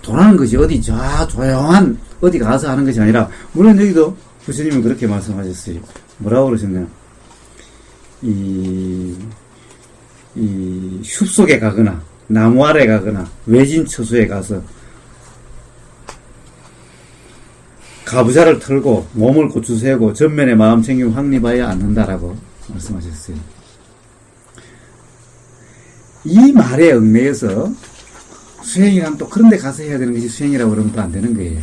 도라는 것이 어디 조용한 어디 가서 하는 것이 아니라, 물론 여기도 부처님은 그렇게 말씀하셨어요. 뭐라고 그러셨나요? 이 숲속에 가거나 나무 아래 가거나 외진 처소에 가서 가부좌를 털고 몸을 고추 세우고 전면에 마음 챙기고 확립하여 않는다라고 말씀하셨어요. 이 말에 얽매여서 수행이란 또 그런 데 가서 해야 되는 것이 수행이라고 그러면 또 안 되는 거예요.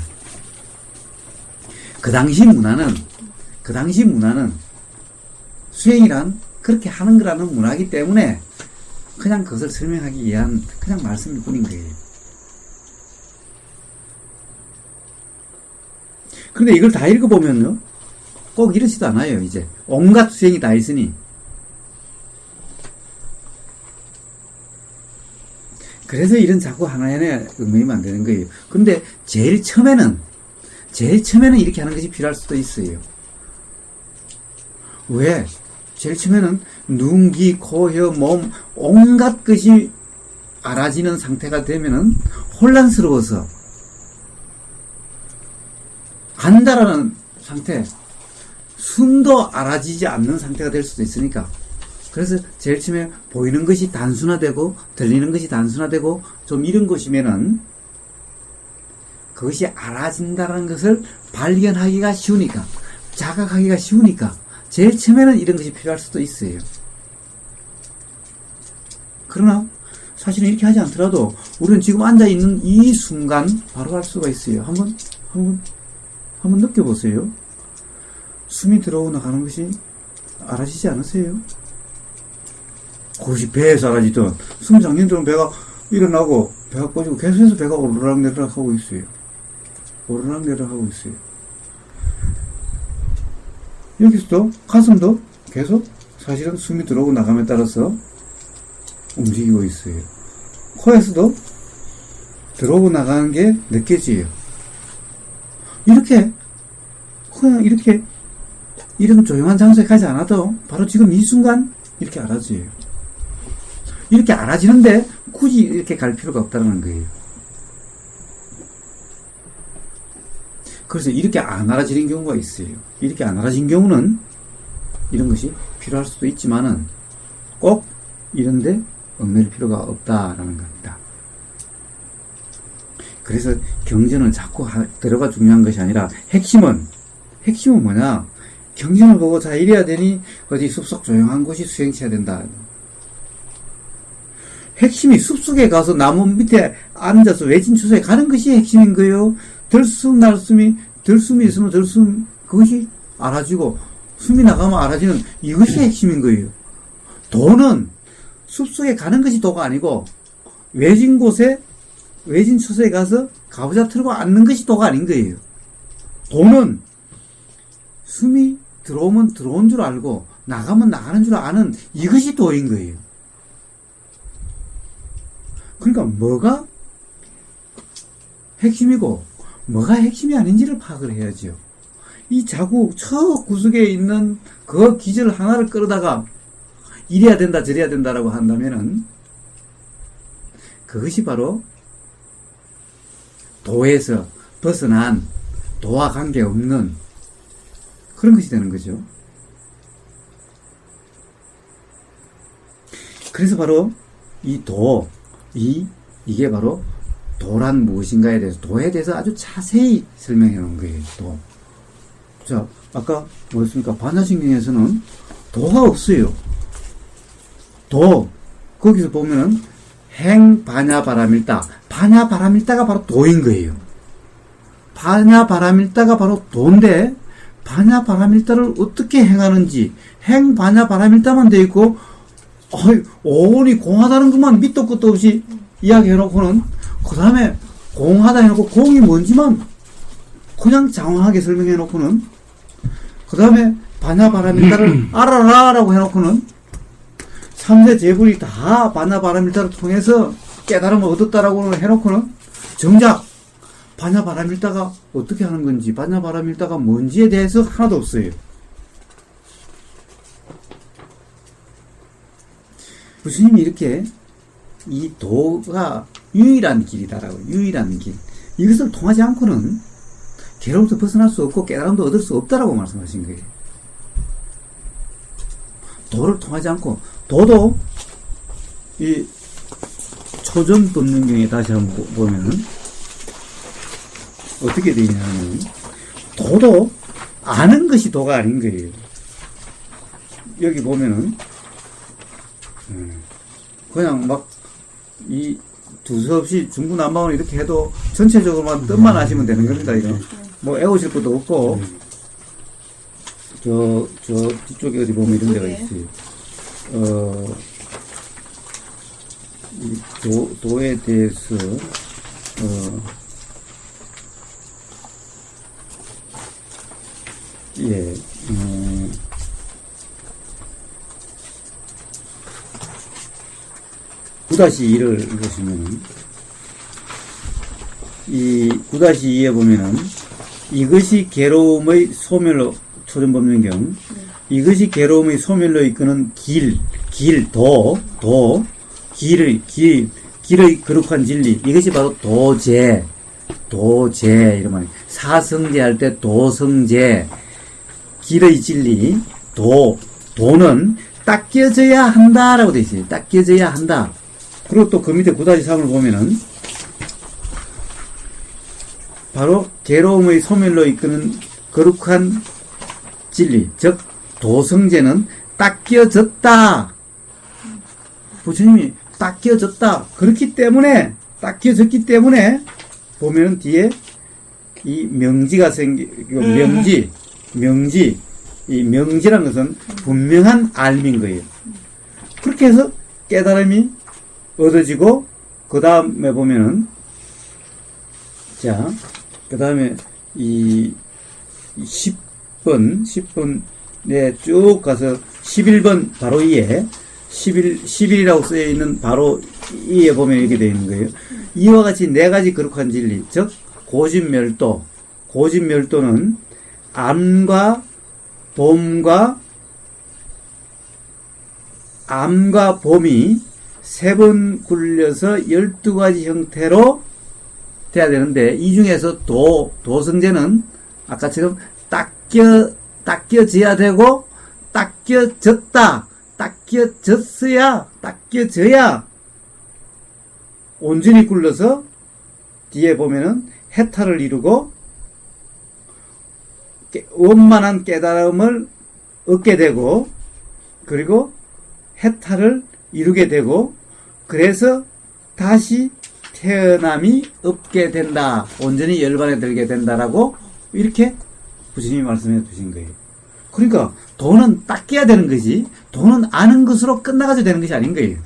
그 당시 문화는 수행이란 그렇게 하는 거라는 문화이기 때문에 그냥 그것을 설명하기 위한 그냥 말씀일 뿐인 거예요. 그런데 이걸 다 읽어보면요, 꼭 이렇지도 않아요. 이제 온갖 수행이 다 있으니. 그래서 이런 자꾸 하나에 얽매이면 안 되는 거예요. 그런데 제일 처음에는 이렇게 하는 것이 필요할 수도 있어요. 왜? 제일 처음에는 눈, 귀, 코, 혀, 몸 온갖 것이 알아지는 상태가 되면은 혼란스러워서 안다라는 상태, 숨도 알아지지 않는 상태가 될 수도 있으니까. 그래서 제일 처음에 보이는 것이 단순화되고 들리는 것이 단순화되고 좀 이런 것이면은 그것이 알아진다는 것을 발견하기가 쉬우니까, 자각하기가 쉬우니까 제일 처음에는 이런 것이 필요할 수도 있어요. 그러나 사실은 이렇게 하지 않더라도 우리는 지금 앉아있는 이 순간 바로 할 수가 있어요. 한번 느껴보세요. 숨이 들어오고 나가는 것이 알아지지 않으세요? 그것이 배에서 알아지던, 숨 잠긴다면 배가 일어나고 배가 꺼지고 계속해서 배가 오르락내리락 하고 있어요. 오르락내리락 하고 있어요. 여기서도 가슴도 계속 사실은 숨이 들어오고 나감에 따라서 움직이고 있어요. 코에서도 들어오고 나가는 게 느껴져요. 이렇게 그냥 이렇게 이런 조용한 장소에 가지 않아도 바로 지금 이 순간 이렇게 알아져요. 이렇게 알아지는데 굳이 이렇게 갈 필요가 없다는 거예요. 그래서 이렇게 안 알아지는 경우가 있어요. 이렇게 안 알아진 경우는 이런 것이 필요할 수도 있지만은 꼭 이런데 얽매일 필요가 없다라는 겁니다. 그래서 경전을 자꾸 들어가 중요한 것이 아니라 핵심은 뭐냐? 경전을 보고 자 이래야 되니 어디 숲속 조용한 곳이 수행치야 된다. 핵심이 숲속에 가서 나무 밑에 앉아서 외진 처소에 가는 것이 핵심인 거예요. 들숨이 있으면 들숨 그것이 알아지고 숨이 나가면 알아지는 이것이 핵심인 거예요. 도는 숲속에 가는 것이 도가 아니고 외진 처소에 가서 가부좌 틀고 앉는 것이 도가 아닌 거예요. 도는 숨이 들어오면 들어온 줄 알고 나가면 나가는 줄 아는 이것이 도인 거예요. 그러니까 뭐가 핵심이고 뭐가 핵심이 아닌지를 파악을 해야죠. 이 자꾸 저 구석에 있는 그 기절 하나를 끌어다가 이래야 된다 저래야 된다라고 한다면은 그것이 바로 도에서 벗어난 도와 관계없는 그런 것이 되는 거죠. 그래서 바로 이 도, 이게 바로 도란 무엇인가에 대해서, 도에 대해서 아주 자세히 설명해 놓은 거예요. 도. 자, 아까 뭐였습니까? 반야신경에서는 도가 없어요. 도, 거기서 보면은 행반야바라밀다. 반야바라밀다가 바로 도인 거예요. 반야바라밀다가 바로 도인데 반야바라밀다를 어떻게 행하는지 행반야바라밀다만 되어 있고 오온이 공하다는 것만 밑도 끝도 없이 이야기해놓고는 그 다음에 공하다 해놓고 공이 뭔지만 그냥 장황하게 설명해놓고는 그 다음에 반야바라밀다를 알아라 라고 해놓고는 3세 제불이 다 반야바라밀다를 통해서 깨달음을 얻었다라고 해놓고는 정작 반야바라밀다가 어떻게 하는 건지 반야바라밀다가 뭔지에 대해서 하나도 없어요. 부처님이 이렇게 이 도가 유일한 길이다라고. 유일한 길. 이것을 통하지 않고는 괴로움에서 벗어날 수 없고 깨달음도 얻을 수 없다라고 말씀하신 거예요. 도를 통하지 않고, 도도 이 초전법륜경에 다시 한번 보면은 어떻게 되어 있냐면, 도도 아는 것이 도가 아닌 거예요. 여기 보면은 그냥 막 이 두서없이 중구난방으로 이렇게 해도 전체적으로만 뜻만 아시면 되는 겁니다. 이거 뭐 애우실 것도 없고, 저 뒤쪽에 어디 보면 이런 데가 있어요. 이 도에 대해서 예, 9-2를 보시면은, 이 9-2에 보면은, 이것이 괴로움의 소멸로, 초전법륜경, 이것이 괴로움의 소멸로 이끄는 길의 거룩한 진리, 이것이 바로 도제, 이런 말이에요. 사성제 할 때 도성제, 길의 진리, 도는 닦여져야 한다라고 되어 있어요. 닦여져야 한다. 그리고 또 그 밑에 9-3을 보면은, 바로 괴로움의 소멸로 이끄는 거룩한 진리, 즉 도성제는 닦여졌다. 부처님이 닦여졌다. 그렇기 때문에, 닦여졌기 때문에 보면은 뒤에 이 명지가 이 명지란 것은 분명한 알민 거예요. 그렇게 해서 깨달음이 얻어지고, 그 다음에 보면은, 자, 그 다음에 이 10번에 쭉 가서 11번 바로 이에 11이라고 쓰여 있는 바로 이에 보면 이렇게 되어 있는 거예요. 이와 같이 네 가지 거룩한 진리, 즉 고진멸도는 암과 봄이 3번 굴려서 12가지 형태로 돼야 되는데, 이 중에서 도성제는 아까처럼 닦여져야 되고, 닦여져야 온전히 굴러서 뒤에 보면은 해탈을 이루고 원만한 깨달음을 얻게 되고, 그리고 해탈을 이루게 되고, 그래서 다시 태어남이 없게 된다. 온전히 열반에 들게 된다라고 이렇게 부처님이 말씀해 주신 거예요. 그러니까 도는 닦여야 되는 거지, 도는 아는 것으로 끝나가지고 되는 것이 아닌 거예요.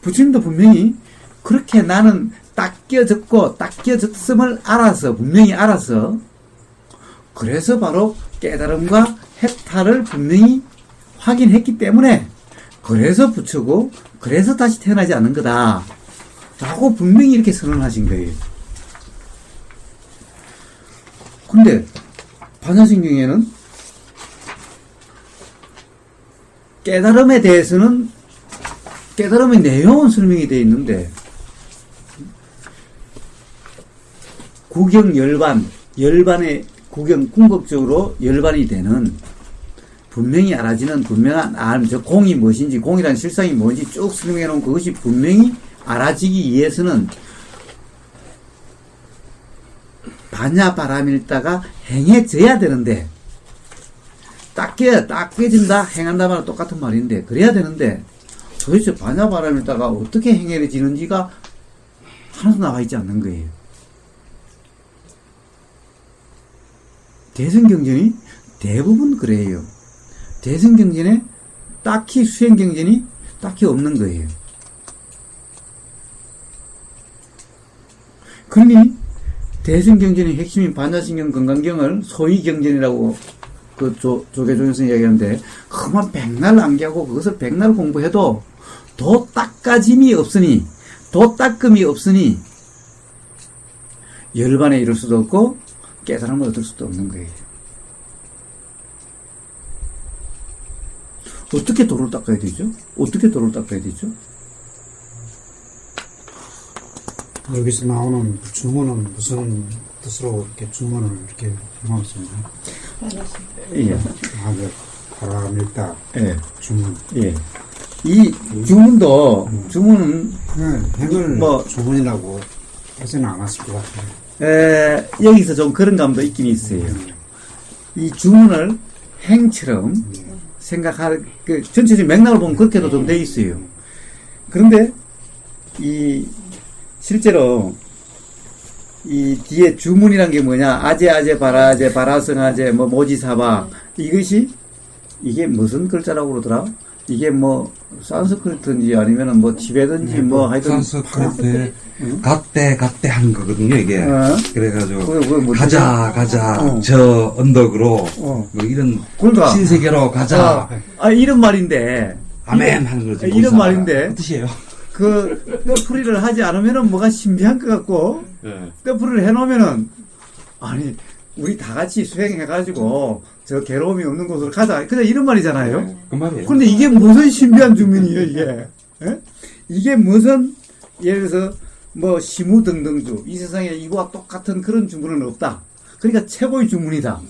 부처님도 분명히 그렇게 나는 닦여졌고 닦여졌음을 분명히 알아서, 그래서 바로 깨달음과 해탈을 분명히 확인했기 때문에, 그래서 부처고 그래서 다시 태어나지 않는 거다 라고 분명히 이렇게 선언하신 거예요. 근데 반야심경에는 깨달음에 대해서는 깨달음의 내용은 설명이 되어 있는데, 열반의 궁극적으로 열반이 되는, 분명히 알아지는 분명한 알, 저 공이 무엇인지, 공이란 실상이 뭔지 쭉 설명해 놓은 그것이 분명히 알아지기 위해서는 반야바라밀다가 행해져야 되는데, 닦여진다, 행한다 말은 똑같은 말인데, 그래야 되는데, 도대체 반야바라밀다가 어떻게 행해지는지가 하나도 나와 있지 않는 거예요. 대승경전이 대부분 그래요. 대승경전에 딱히 수행경전이 딱히 없는 거예요. 그러니 대승경전의 핵심인 반야신경 건강경을 소위경전이라고 그 조계종에서 이야기하는데, 그만 백날 암기하고 그것을 백날 공부해도 도 닦아짐이 없으니, 도 닦음이 없으니 열반에 이를 수도 없고 깨달음을 얻을 수도 없는 거예요. 어떻게 도를 닦아야 되죠? 어떻게 도를 닦아야 되죠? 여기서 나오는 주문은 무슨 뜻으로 이렇게 주문을 이렇게 해놓습니다. 예. 그 바람일다 예. 주문. 예. 이 주문도, 주문은, 행을 뭐, 주문이라고 하지는 않았을 것 같아요. 여기서 좀 그런 감도 있긴 있어요. 이 주문을 행처럼 생각할, 전체적인 맥락을 보면 그렇게도 좀 돼 있어요. 그런데, 실제로, 이 뒤에 주문이란 게 뭐냐, 아제, 바라제, 바라성아제, 뭐, 모지사바, 이게 무슨 글자라고 그러더라? 이게 뭐, 산스크리트인지 아니면은 뭐, 티베트인지 뭐, 하여튼. 산스크리트, 갓대 한 거거든요, 이게. 그래가지고, 뭐 가자, 저 언덕으로, 뭐 이런, 그러니까. 신세계로 가자. 이런 말인데. 아멘 하는 거지. 이런 말인데. 그 뜻이에요. 뼈풀이를 하지 않으면은 뭐가 신비한 것 같고, 뼈풀이를 해놓으면은, 아니, 우리 다 같이 수행해가지고, 저 괴로움이 없는 곳으로 가자. 그냥 이런 말이잖아요. 그 말이에요. 근데 이게 무슨 신비한 주문이에요, 이게. 예? 이게 무슨, 예를 들어서, 뭐, 시무등등주. 이 세상에 이거와 똑같은 그런 주문은 없다. 그러니까 최고의 주문이다.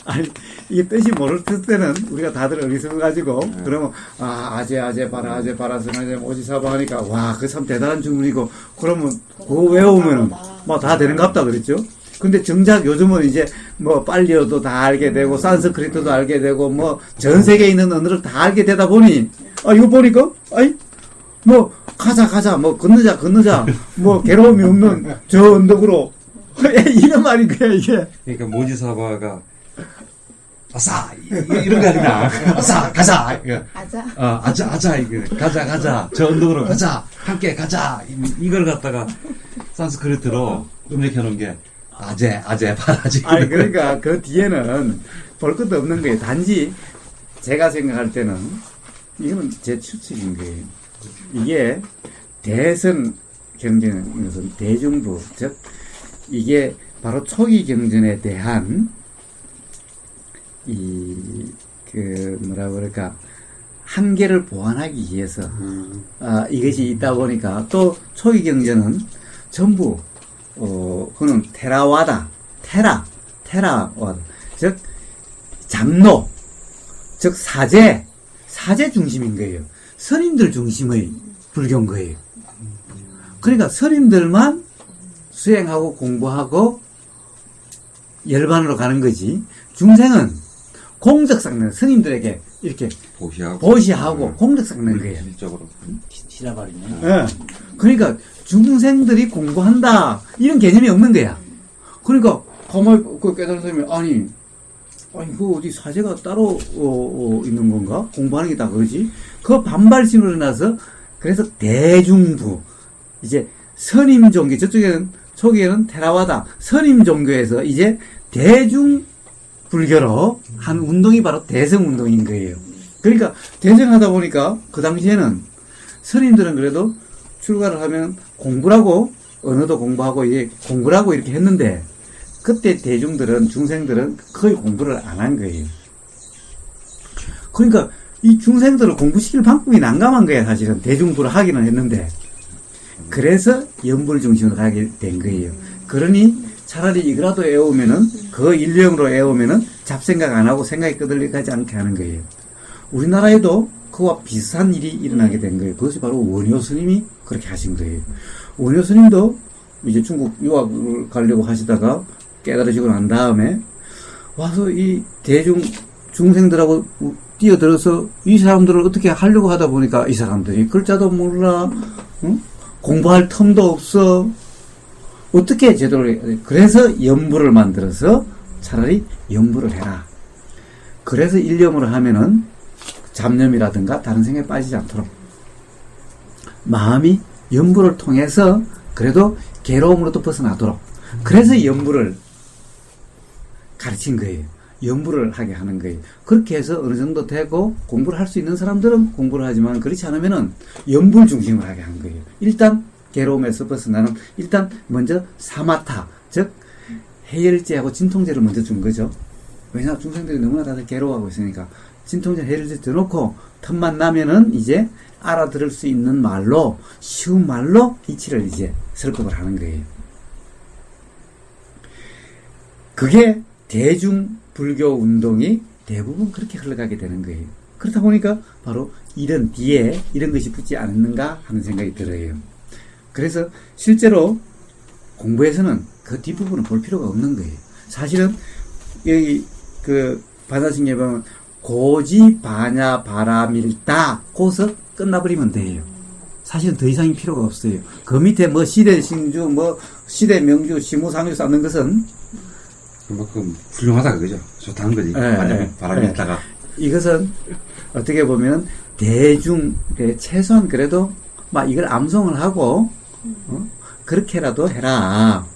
아니, 이게 뜻이 모를 때는 우리가 다들 어리석어가지고, 그러면, 아제, 바라성아제, 모지사바 하니까, 와, 그 참 대단한 주문이고, 그러면, 그거 외우면은, 뭐 다 되는갑다 그랬죠? 근데 정작 요즘은 이제, 뭐, 빨리어도 다 알게 되고, 산스크리트도 알게 되고, 뭐, 전 세계에 있는 언어를 다 알게 되다 보니, 이거 보니까, 뭐, 가자, 뭐, 건너자, 뭐, 괴로움이 없는 저 언덕으로, 이런 말인 거야, 이게. 그러니까 모지사바가, 아싸! 이런 거 아니라, 아싸! 가자! 아자! 이거. 가자! 저 언덕으로 가자! 함께 가자! 이걸 갖다가 산스크리트로 음력해 놓은 게, 아제, 바라지. 그러니까 그 뒤에는 볼 것도 없는 거예요. 단지 제가 생각할 때는, 이거는 제 추측인 거예요. 이게 대선 경쟁에서 대중부, 즉, 이게 바로 초기 경전에 대한 한계를 보완하기 위해서, 이것이 있다 보니까, 또, 초기 경전은 전부, 그는 테라와다, 테라와다. 즉, 장로, 즉, 사제 중심인 거예요. 스님들 중심의 불교인 거예요. 그러니까 스님들만 수행하고 공부하고 열반으로 가는 거지, 중생은 공적 삭는, 스님들에게 이렇게 보시하고 공적 삭는 거예요. 실적으로. 실화발이네. 예. 그러니까 중생들이 공부한다 이런 개념이 없는 거야. 그러니까 가만히 깨달은 사람이 아니 그 어디 사제가 따로 있는 건가? 공부하는 게 다 그러지? 그 반발심으로 나서 그래서 대중부, 이제 선임 종교, 저쪽에는 초기에는 테라와다 선임 종교에서 이제 대중 불교로 한 운동이 바로 대성 운동인 거예요. 그러니까 대성하다 보니까 그 당시에는 스님들은 그래도 출가를 하면 공부라고, 언어도 공부하고 이제 공부라고 이렇게 했는데, 그때 대중들은, 중생들은 거의 공부를 안 한 거예요. 그러니까 이 중생들을 공부시킬 방법이 난감한 거야, 사실은. 대중부를 하기는 했는데. 그래서 연불 중심으로 가게 된 거예요. 그러니 차라리 이거라도 애우면은, 그 일령으로 애우면은 잡생각 안 하고 생각이 끄들리지 않게 하는 거예요. 우리나라에도 그와 비슷한 일이 일어나게 된 거예요. 그것이 바로 원효 스님이 그렇게 하신 거예요. 원효 스님도 이제 중국 유학을 가려고 하시다가 깨달으시고 난 다음에 와서 이 중생들하고 뛰어들어서 이 사람들을 어떻게 하려고 하다 보니까 이 사람들이 글자도 몰라, 응? 공부할 틈도 없어. 어떻게 제대로 그래서 연부를 만들어서 차라리 연부를 해라. 그래서 일념으로 하면은 잡념이라든가 다른 생각에 빠지지 않도록 마음이 연부를 통해서 그래도 괴로움으로도 벗어나도록, 그래서 연부를 가르친 거예요. 연부를 하게 하는 거예요. 그렇게 해서 어느 정도 되고 공부를 할 수 있는 사람들은 공부를 하지만 그렇지 않으면은 연불 중심으로 하게 한 거예요. 일단 괴로움에서 벗어나는, 일단 먼저 사마타, 즉 해열제하고 진통제를 먼저 준 거죠. 왜냐 중생들이 너무나 다들 괴로워하고 있으니까 진통제 해를 들어놓고 틈만 나면은 이제 알아들을 수 있는 말로 쉬운 말로 이치를 이제 설법을 하는 거예요. 그게 대중 불교 운동이 대부분 그렇게 흘러가게 되는 거예요. 그렇다 보니까 바로 이런 뒤에 이런 것이 붙지 않았는가 하는 생각이 들어요. 그래서 실제로 공부에서는 그 뒷부분은 볼 필요가 없는 거예요. 사실은 여기 그 반야심경에 보면 고지 반야 바라밀다 고서 끝나버리면 돼요. 사실은 더 이상이 필요가 없어요. 그 밑에 뭐 시대 신주 뭐 시대 명주 시무상주 쌓는 것은 그만큼 훌륭하다 그거죠. 좋다는 거지. 바람이 있다가. 이것은 어떻게 보면 대중 최소한 그래도 막 이걸 암송을 하고 그렇게라도 해라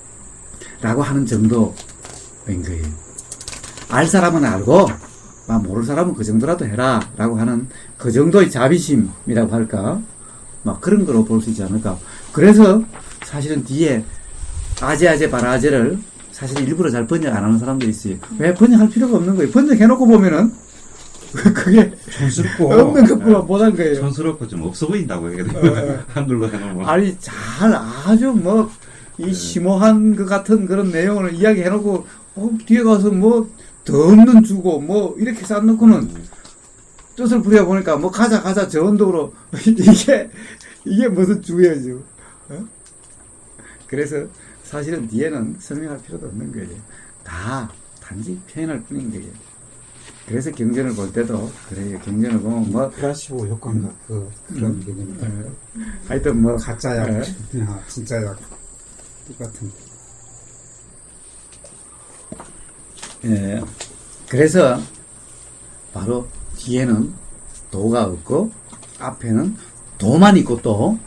라고 하는 정도인 거예요. 알 사람은 알고 막 모를 사람은 그 정도라도 해라 라고 하는 그 정도의 자비심이라고 할까 막 그런 거로 볼 수 있지 않을까. 그래서 사실은 뒤에 아제아제 바라아제를 사실 일부러 잘 번역 안 하는 사람도 있어요. 왜 번역할 필요가 없는 거예요. 번역해놓고 보면은 그게 촌스럽고 없는 것보다 못한 거예요. 촌스럽고 좀 없어 보인다고 얘기해. 한글로 해놓으면. 아니 잘 아주 뭐 이 심오한 것 같은 그런 내용을 이야기해놓고 뒤에 가서 뭐 더 없는 주고 뭐 이렇게 쌓아놓고는 뜻을 부려보니까 뭐 가자 저 언덕으로 이게 무슨 주예요 지금. 그래서 사실은 뒤에는 설명할 필요도 없는 거예요. 다 단지 표현할 뿐인 거예요. 그래서 경전을 볼 때도 그래요. 경전을 보면 뭐 플라시보 효과인가 그런 개념이다. 하여튼 뭐 가짜약, 진짜약 똑같은. 예. 그래서 바로 뒤에는 도가 없고 앞에는 도만 있고 또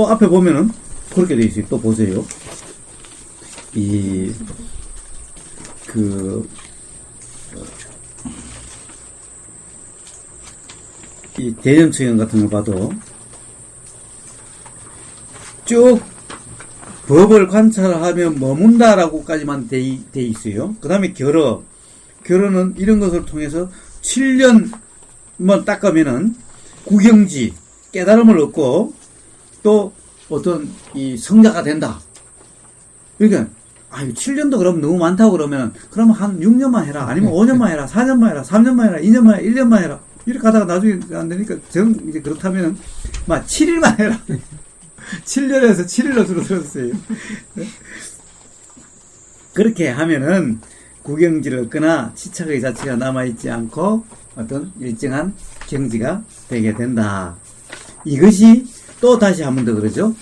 앞에 보면은 그렇게 돼 있어요. 또 보세요. 이 대전처형 같은 거 봐도 쭉 법을 관찰하며 머문다라고까지만 돼 있어요. 그 다음에 결어는 이런 것을 통해서 7년만 닦으면은 구경지, 깨달음을 얻고 또 어떤 이 성자가 된다. 그러니까 7년도 그럼 너무 많다고 그러면 한 6년만 해라. 아니면 5년만 해라. 4년만 해라. 3년만 해라. 2년만 해라. 1년만 해라. 이렇게 하다가 나중에 안 되니까 이제 그렇다면은 7일만 해라. 7년에서 7일로 줄어들었어요. 그렇게 하면은 구경지를 얻거나 치착의 자체가 남아있지 않고 어떤 일정한 경지가 되게 된다. 이것이 또 다시 한 번 더 그러죠.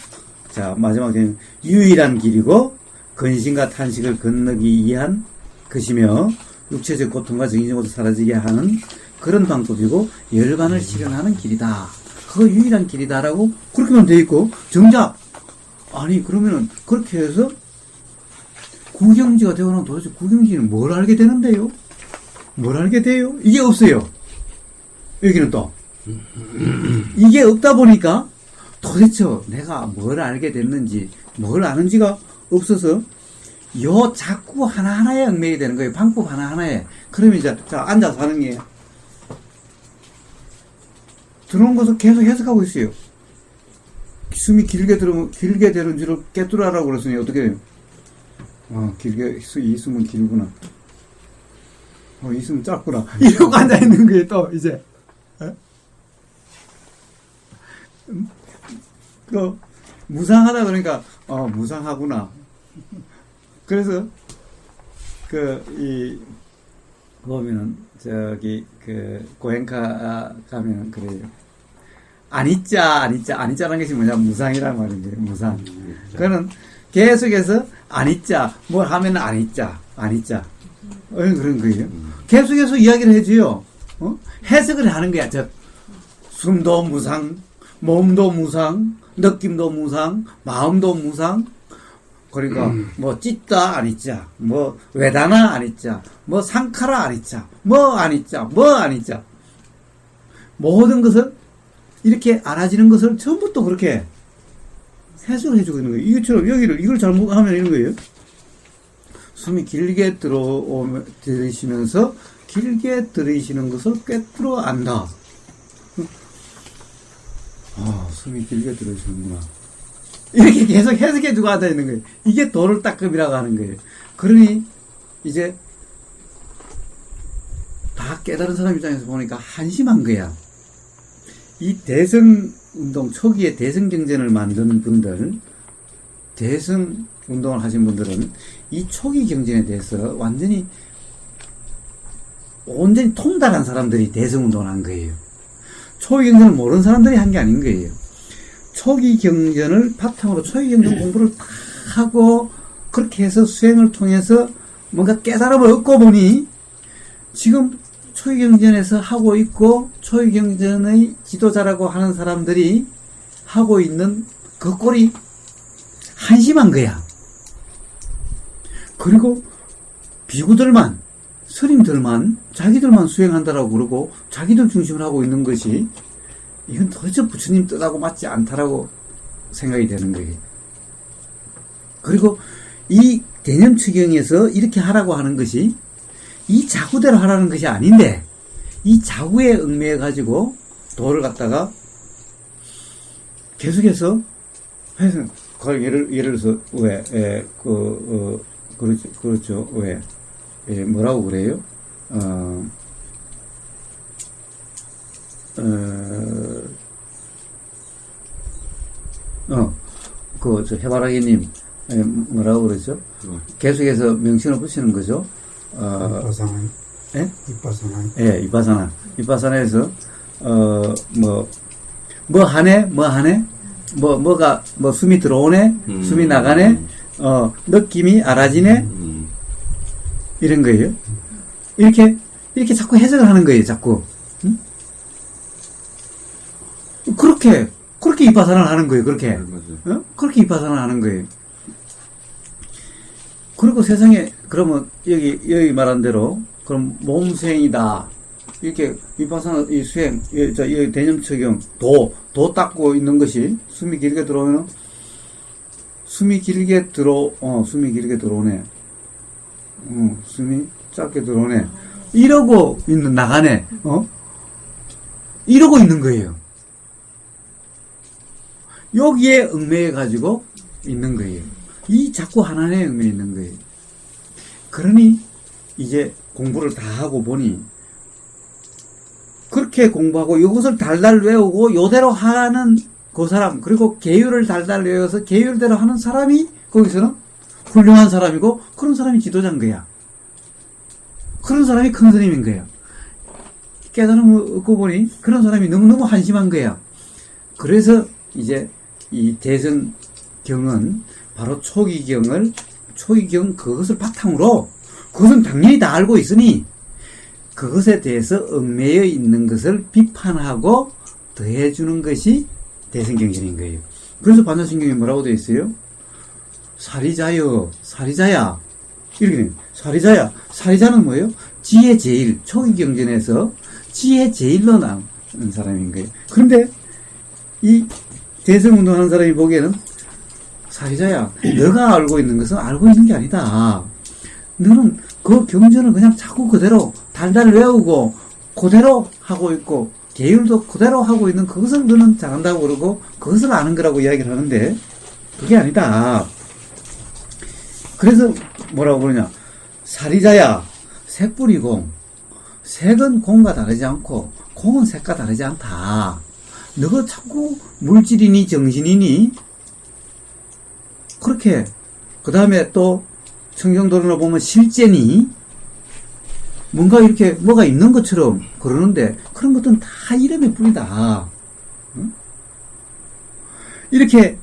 자, 마지막에 유일한 길이고 근심과 탄식을 건너기 위한 것이며 육체적 고통과 정신적 고통을 사라지게 하는 그런 방법이고 열반을 실현하는 길이다. 그 유일한 길이다라고 그렇게만 돼 있고 정작 아니 그러면은 그렇게 해서 구경지가 되고 나면 도대체 구경지는 뭘 알게 되는데요? 뭘 알게 돼요? 이게 없어요. 여기는 또 이게 없다 보니까 도대체 내가 뭘 알게 됐는지 뭘 아는지가 없어서 요 자꾸 하나하나에 얽매이게 되는 거예요. 방법 하나하나에. 그러면 이제 자 앉아서 하는 게 들어온 것을 계속 해석하고 있어요. 숨이 길게 되는 줄을 깨뚫으라고 그랬으니 어떻게 돼요? 이 숨은 길구나. 이 숨은 짧구나. 이러고 앉아있는 거예요, 또, 이제. 무상하다 그러니까, 무상하구나. 그래서, 보면은, 고행카 가면은 그래요. 아니자라는 것이 뭐냐, 무상이란 말인데, 무상. 그거는 계속해서 아니자, 뭘 하면 아니자. 그런 거예요. 계속해서 이야기를 해줘요. 해석을 하는 거야. 숨도 무상, 몸도 무상, 느낌도 무상, 마음도 무상. 그러니까 찢다 아니자, 외다나 아니자, 상카라 아니자, 아니자. 모든 것을 이렇게 알아지는 것을 처음부터 그렇게 해석을 해주고 있는 거예요. 이것처럼 이걸 잘못하면 이런 거예요. 숨이 길게 들이쉬면서 길게 들이쉬는 것을 꿰뚫어 안다. 숨이 길게 들이쉬는구나. 이렇게 계속 해석해 두고 앉아 있는 거예요. 이게 도를 닦음이라고 하는 거예요. 그러니 이제 다 깨달은 사람 입장에서 보니까 한심한 거야. 이 대성운동 초기에 대성경전을 만든 분들, 대성운동을 하신 분들은 이 초기 경전에 대해서 온전히 통달한 사람들이 대성운동을 한 거예요. 초기 경전을 모르는 사람들이 한 게 아닌 거예요. 초기 경전을 바탕으로 초기 경전 공부를 다 하고 그렇게 해서 수행을 통해서 뭔가 깨달음을 얻고 보니 지금 초기 경전에서 하고 있고 초기 경전의 지도자라고 하는 사람들이 하고 있는 그 꼴이 한심한 거야. 그리고 비구들만, 스님들만, 자기들만 수행한다라고 그러고 자기들 중심으로 하고 있는 것이 이건 도대체 부처님 뜻하고 맞지 않다라고 생각이 되는 거예요. 그리고 이 대념추경에서 이렇게 하라고 하는 것이 이 자구대로 하라는 것이 아닌데 이 자구에 얽매여 가지고 도를 갖다가 계속해서 해서 예를 들어서 그렇죠 뭐라고 그래요? 해바라기님 뭐라고 그러죠? 계속해서 명칭을 붙이는 거죠. 이빠사나. 예? 이빠사나. 예, 이빠사나. 이빠사나에서, 뭐 하네? 숨이 들어오네? 숨이 나가네? 느낌이 알아지네? 이런 거예요. 이렇게 자꾸 해석을 하는 거예요, 자꾸. 응? 그렇게 이빠사나를 하는 거예요, 그렇게. 그렇게 이빠사나를 하는 거예요. 그리고 세상에, 그러면, 여기 말한 대로, 그럼 몸수행이다. 이렇게, 위파사나, 이 수행, 이 대념처경, 도 닦고 있는 것이, 숨이 길게 들어오면, 숨이 길게 들어오네. 숨이 짧게 들어오네. 이러고 나가네. 이러고 있는 거예요. 여기에 얽매여가지고 있는 거예요. 이 자꾸 하나에 얽매여 있는 거예요. 그러니 이제 공부를 다 하고 보니 그렇게 공부하고 이것을 달달 외우고 요대로 하는 그 사람, 그리고 계율을 달달 외워서 계율대로 하는 사람이 거기서는 훌륭한 사람이고 그런 사람이 지도자인 거야. 그런 사람이 큰 스님인 거야. 깨달음을 얻고 보니 그런 사람이 너무너무 한심한 거야. 그래서 이제 이 대성경은 바로 초기경 그것을 바탕으로 그것은 당연히 다 알고 있으니 그것에 대해서 얽매여 있는 것을 비판하고 더해주는 것이 대성경전인 거예요. 그래서 반야신경에 뭐라고 되어 있어요? 사리자야 이렇게 돼요. 사리자는 뭐예요? 지혜 제일, 초기경전에서 지혜 제일로 나온 사람인 거예요. 그런데 이 대성운동하는 사람이 보기에는 사리자야, 너가 알고 있는 것은 알고 있는 게 아니다. 너는 그 경전을 그냥 자꾸 그대로 달달 외우고 그대로 하고 있고 계율도 그대로 하고 있는 그것을 너는 잘한다고 그러고 그것을 아는 거라고 이야기를 하는데 그게 아니다. 그래서 뭐라고 그러냐? 사리자야, 색불이공. 색은 공과 다르지 않고 공은 색과 다르지 않다. 너가 자꾸 물질이니 정신이니 그렇게 그 다음에 또 청정도론을 보면 실제니 뭔가 이렇게 뭐가 있는 것처럼 그러는데 그런 것들은 다 이름의 뿐이다. 응? 이렇게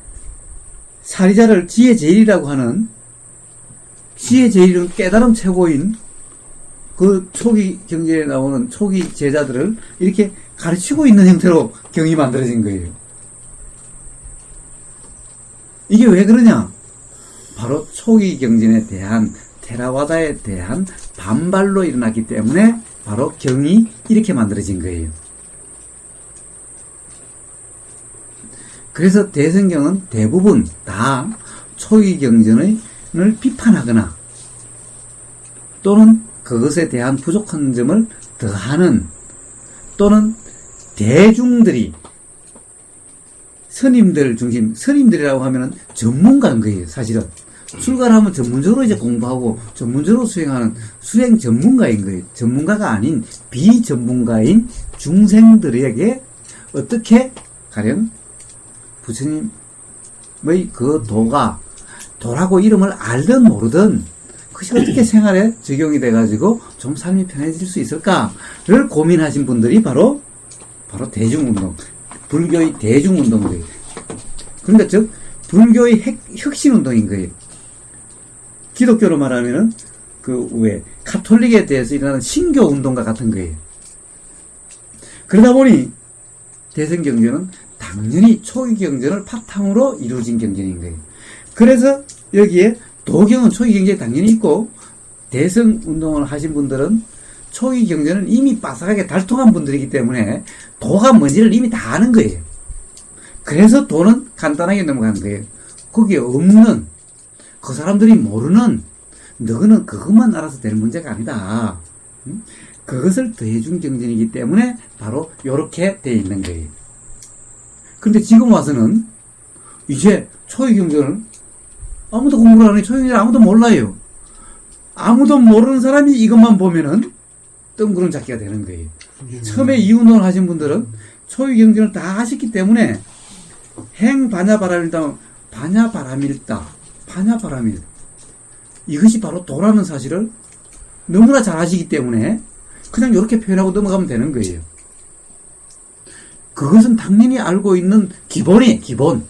사리자를 지혜 제일이라고 하는 지혜 제일은 깨달음 최고인 그 초기 경전에 나오는 초기 제자들을 이렇게 가르치고 있는 형태로 경이 만들어진 거예요. 이게 왜 그러냐? 바로 초기 경전에 대한 테라와다에 대한 반발로 일어났기 때문에 바로 경이 이렇게 만들어진 거예요. 그래서 대성경은 대부분 다 초기 경전을 비판하거나 또는 그것에 대한 부족한 점을 더하는, 또는 대중들이, 스님들 중심, 스님들이라고 하면은 전문가인 거예요, 사실은. 출가를 하면 전문적으로 이제 공부하고 전문적으로 수행하는 수행 전문가인 거예요. 전문가가 아닌 비전문가인 중생들에게 어떻게 가령 부처님의 그 도라고 이름을 알든 모르든 그것이 어떻게 생활에 적용이 돼가지고 좀 삶이 편해질 수 있을까를 고민하신 분들이 바로 대중운동, 불교의 대중운동들이에요. 그러니까 즉 불교의 혁신운동인 거예요. 기독교로 말하면은 카톨릭에 대해서 일어나는 신교 운동과 같은 거예요. 그러다 보니 대승경전은 당연히 초기 경전을 바탕으로 이루어진 경전인 거예요. 그래서 여기에 도경은 초기 경전이 당연히 있고, 대승 운동을 하신 분들은 초기 경전은 이미 빠삭하게 달통한 분들이기 때문에 도가 뭔지를 이미 다 아는 거예요. 그래서 도는 간단하게 넘어가는 거예요. 거기에 없는, 그 사람들이 모르는, 너는 그것만 알아서 되는 문제가 아니다. 그것을 더해준 경전이기 때문에 바로 요렇게 돼 있는 거예요. 근데 지금 와서는 이제 초기 경전을 아무도 공부를 안 해. 초기 경전을 아무도 몰라요. 아무도 모르는 사람이 이것만 보면은 뜬구름 잡기가 되는 거예요. 처음에 이 운동을 하신 분들은 초기 경전을 다 하셨기 때문에 행반야바라밀다, 반야바라밀, 이것이 바로 도라는 사실을 너무나 잘 아시기 때문에 그냥 이렇게 표현하고 넘어가면 되는 거예요. 그것은 당연히 알고 있는 기본이에요. 기본.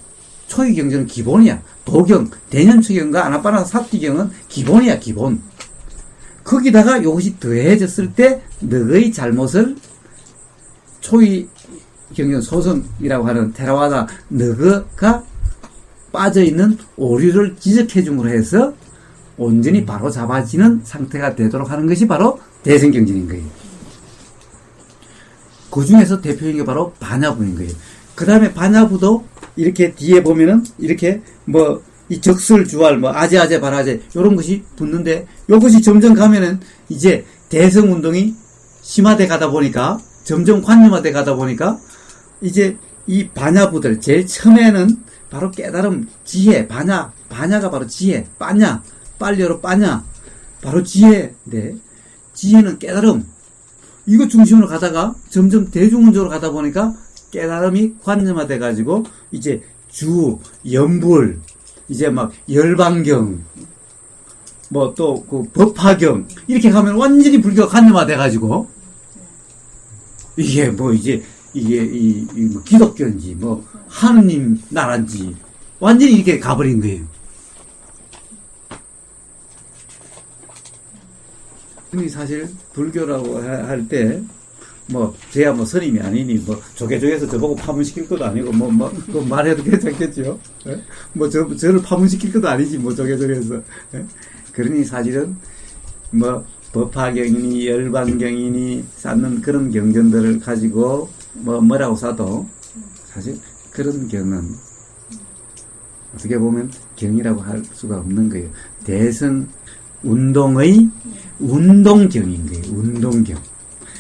초기 경전은 기본이야. 도경, 대년초경과 아나빠나 사띠경은 기본이야. 기본. 거기다가 이것이 더해졌을 때 너의 잘못을 초기 경전 소성이라고 하는 테라와다 너가 빠져있는 오류를 지적해줌으로 해서 온전히 바로 잡아지는 상태가 되도록 하는 것이 바로 대승경전인 거예요. 그 중에서 대표적인 게 바로 반야부인 거예요. 그 다음에 반야부도 이렇게 뒤에 보면은 이렇게 이 적설주알, 아제아제, 바라제, 요런 것이 붙는데, 요것이 점점 가면은 이제 대승운동이 심화돼 가다 보니까, 점점 관념화돼 가다 보니까, 이제 이 반야부들, 제일 처음에는 바로 깨달음, 지혜, 반야가 바로 지혜, 빠냐, 빨리어로 빠냐, 바로 지혜인데, 지혜는 깨달음, 이거 중심으로 가다가 점점 대중운동으로 가다 보니까 깨달음이 관념화돼 가지고 이제 주, 연불, 이제 열반경, 또 법화경 이렇게 가면 완전히 불교가 관념화돼 가지고 이게 기독교인지 하느님 나라인지 완전히 이렇게 가버린 거예요. 근데 사실 불교라고 할 때 저야 스님이 아니니 조개조개에서 저보고 파문시킬 것도 아니고 그거 말해도 괜찮겠죠. 저를 파문시킬 것도 아니지 조개조개에서. 그러니 사실은 법화경이니 열반경이니 쌓는 그런 경전들을 가지고 뭐라고 써도 사실 그런 경은 어떻게 보면 경이라고 할 수가 없는 거예요. 대승 운동의 운동경인 거예요. 운동경.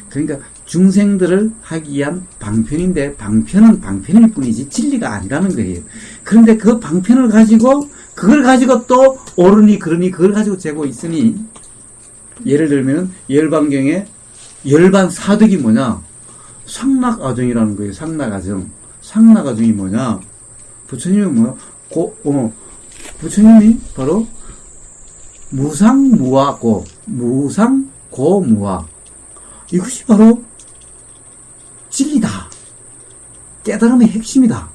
그러니까 중생들을 하기 위한 방편인데 방편은 방편일 뿐이지 진리가 아니라는 거예요. 그런데 그 방편을 가지고 그걸 가지고 또 옳으니 그러니 그걸 가지고 재고 있으니 예를 들면 열반경에 열반 사득이 뭐냐? 상락아정이라는 거예요. 상락아정. 상락아정이 뭐냐? 부처님이 부처님이 바로 무상무화고, 무상고무화. 이것이 바로 진리다. 깨달음의 핵심이다.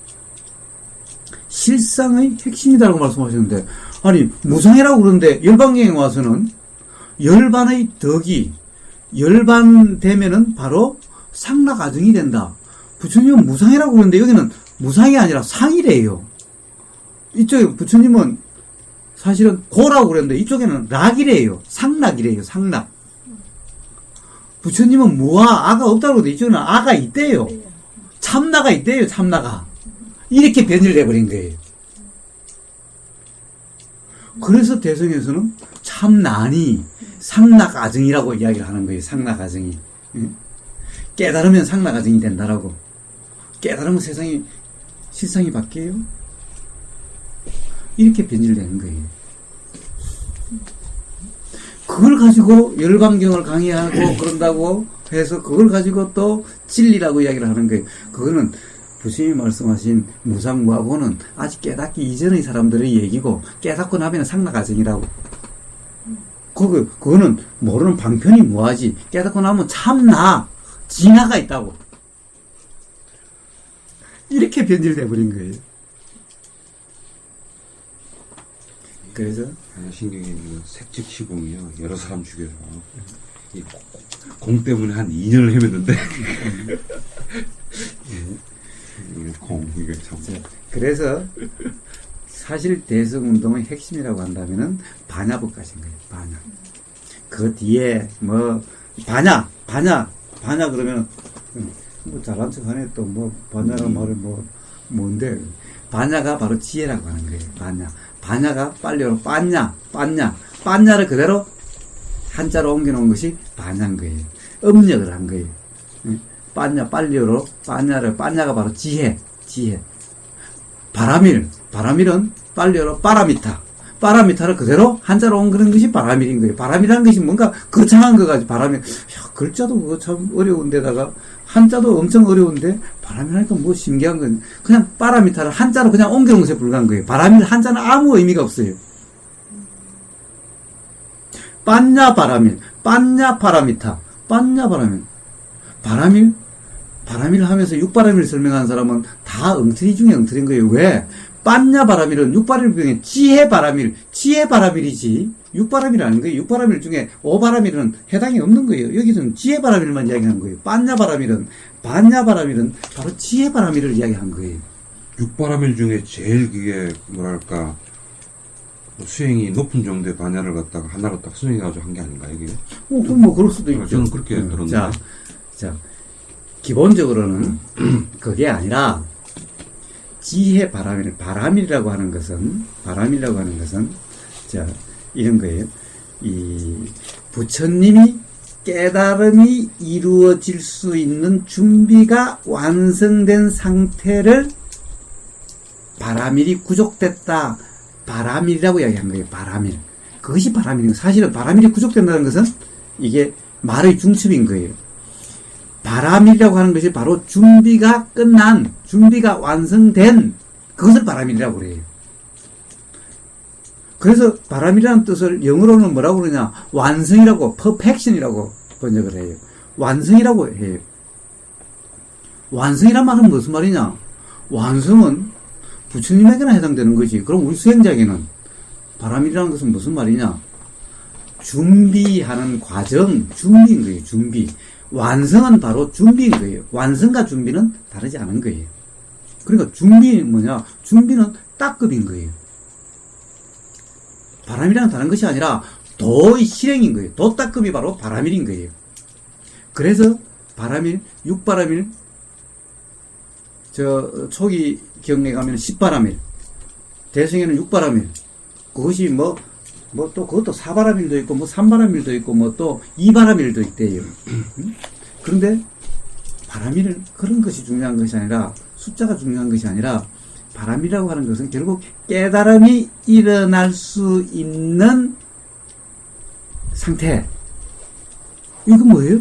실상의 핵심이다라고 말씀하셨는데, 아니, 무상이라고 그러는데, 열반경에 와서는 열반의 덕이, 열반되면은 바로 상락아정이 된다. 부처님은 무상이라고 그러는데, 여기는 무상이 아니라 상이래요. 이쪽에 부처님은 사실은 고라고 그랬는데 이쪽에는 락이래요. 상락이래요. 상락. 부처님은 무아, 아가 없다고 그러는데 이쪽에는 아가 있대요. 참나가 있대요. 참나가. 이렇게 변질돼버린 거예요. 그래서 대성에서는 참나니 상락아증이라고 이야기를 하는 거예요. 상락아증이. 깨달으면 상락아증이 된다라고. 깨달으면 실상이 바뀌어요? 이렇게 변질되는 거예요. 그걸 가지고 열반경을 강의하고 그런다고 해서 그걸 가지고 또 진리라고 이야기를 하는 거예요. 그거는 부처님이 말씀하신 무상무하고는 아직 깨닫기 이전의 사람들의 얘기고, 깨닫고 나면 상락아증이라고. 그거는 모르는 방편이 뭐하지. 깨닫고 나면 참나, 진화가 있다고. 이렇게 변질돼 버린 거예요. 그래서 신경이 색즉 시공이요. 여러 사람 죽여서 이 공 때문에 한 2년을 헤맸는데 이게 참. 그래서 사실 대승운동의 핵심이라고 한다면은 반야법까지인 거예요. 반야. 그 뒤에 뭐 반야 그러면 뭐 잘난 척하네. 또 뭐 반야란 말은 뭔데? 반야가 바로 지혜라고 하는 거예요. 반야가 빨리로 빤야를 그대로 한자로 옮겨놓은 것이 반야인 거예요. 음력을 한 거예요. 빨리로 빤야가 바로 지혜. 바라밀은 빨리로 빠라미타를 그대로 한자로 옮기는 것이 바라밀인 거예요. 바라밀이라는 것이 뭔가 거창한 거 가지고 글자도 그거 참 어려운데다가 한자도 엄청 어려운데 바라밀하니까 뭐 신기한 건 그냥 빠라미타를 한자로 그냥 옮겨놓은 것에 불과한 거예요. 바라밀 한자는 아무 의미가 없어요. 빤야 바라밀, 빤야 바라미타, 빤야 바라밀. 바라밀 하면서 육바라밀을 설명하는 사람은 다 엉터리 중에 엉터리인 거예요. 왜? 빤야 바라밀은 육바라밀 중에 지혜 바라밀이지 육바라밀 아닌 거예요. 육바라밀 중에 오바라밀은 해당이 없는 거예요. 여기서는 지혜 바라밀만 이야기하는 거예요. 반야 바라밀은 바로 지혜 바라밀을 이야기한 거예요. 육바라밀 중에 제일 그게 뭐랄까 수행이 높은 정도의 반야를 갖다가 하나로 딱 수행해가지고 한 게 아닌가 이게? 그럼 뭐 그럴 수도 있죠. 저는 그렇게 들었는데. 자, 기본적으로는 그게 아니라 지혜 바라밀이라고 하는 것은 자 이런 거예요. 이 부처님이 깨달음이 이루어질 수 있는 준비가 완성된 상태를 바라밀이 구족됐다. 바라밀이라고 이야기한 거예요. 바라밀. 그것이 바라밀이고, 사실은 바라밀이 구족된다는 것은 이게 말의 중첩인 거예요. 바라밀이라고 하는 것이 바로 준비가 끝난, 준비가 완성된 그것을 바라밀이라고 그래요. 그래서 바라밀이라는 뜻을 영어로는 뭐라고 그러냐? 완성이라고, perfection이라고 번역을 해요. 완성이라고 해요. 완성이란 말은 무슨 말이냐? 완성은 부처님에게나 해당되는 거지. 그럼 우리 수행자에게는 바라밀이라는 것은 무슨 말이냐? 준비하는 과정, 준비인 거예요. 준비. 완성은 바로 준비인 거예요. 완성과 준비는 다르지 않은 거예요. 그러니까 준비는 뭐냐? 준비는 따급인 거예요. 바라밀이랑 다른 것이 아니라 도의 실행인 거예요. 도 따급이 바로 바라밀인 거예요. 그래서 바라밀, 육바라밀, 초기 경에 가면 10바라밀, 대승에는 6바라밀, 그것이 또 그것도 4바라밀도 있고, 3바라밀도 있고, 또 2바라밀도 있대요. 그런데 바라밀은 그런 것이 중요한 것이 아니라, 숫자가 중요한 것이 아니라, 바라밀이라고 하는 것은 결국 깨달음이 일어날 수 있는 상태. 이게 뭐예요?